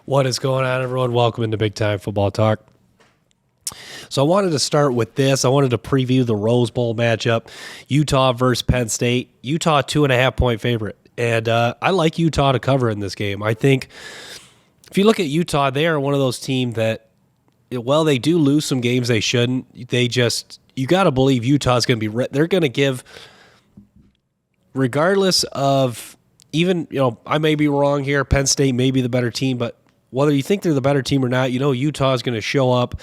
What is going on, everyone? Welcome into Big Time Football Talk. So I wanted to start with this. I wanted to preview the Rose Bowl matchup, Utah versus Penn State. Utah 2.5-point favorite, and I like Utah to cover in this game. I think if you look at Utah, they are one of those teams that, well, they do lose some games they shouldn't. You got to believe Utah's going to be. They're going to give, regardless of even, I may be wrong here. Penn State may be the better team, but whether you think they're the better team or not, Utah is going to show up.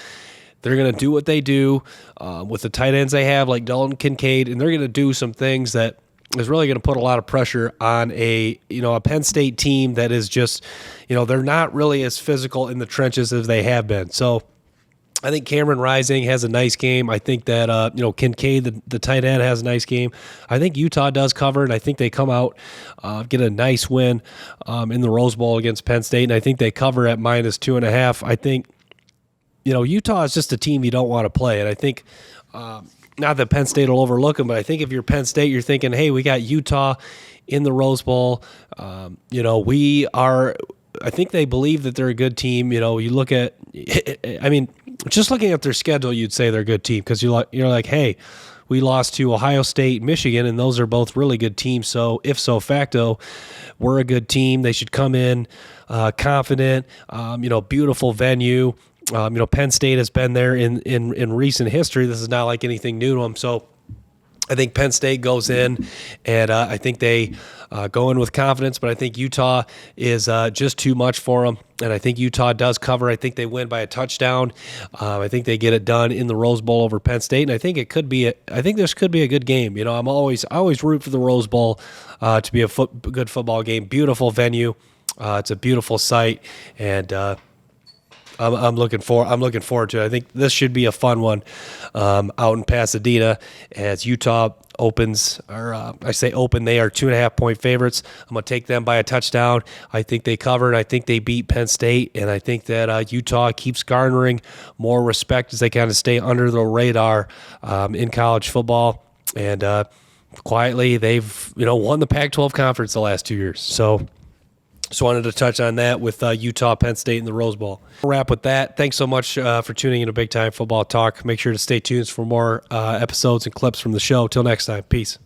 They're going to do what they do with the tight ends they have, like Dalton Kincaid, and they're going to do some things that is really going to put a lot of pressure on a Penn State team that is just, they're not really as physical in the trenches as they have been. So I think Cameron Rising has a nice game. I think that, Kincaid, the tight end, has a nice game. I think Utah does cover, and I think they come out, get a nice win in the Rose Bowl against Penn State, and I think they cover at -2.5. I think, Utah is just a team you don't want to play, and I think not that Penn State will overlook them, but I think if you're Penn State, you're thinking, hey, we got Utah in the Rose Bowl. I think they believe that they're a good team. You look at, just looking at their schedule, you'd say they're a good team because you're like, hey, we lost to Ohio State, Michigan, and those are both really good teams. So if so facto, we're a good team. They should come in confident. Beautiful venue. Penn State has been there in recent history. This is not like anything new to them. So I think Penn State goes in, and I think they go in with confidence, but I think Utah is just too much for them, and I think Utah does cover. I think they win by a touchdown. I think they get it done in the Rose Bowl over Penn State, and I think this could be a good game. I always root for the Rose Bowl to be a good football game. Beautiful venue. It's a beautiful site, and I'm looking forward to it. I think this should be a fun one out in Pasadena as Utah opens, or I say open, they are 2.5-point favorites. I'm going to take them by a touchdown. I think they cover, and I think they beat Penn State, and I think that Utah keeps garnering more respect as they kind of stay under the radar in college football. And quietly, they've won the Pac-12 conference the last 2 years. So just wanted to touch on that with Utah, Penn State, and the Rose Bowl. We'll wrap with that. Thanks so much for tuning in to Big Time Football Talk. Make sure to stay tuned for more episodes and clips from the show. Till next time, peace.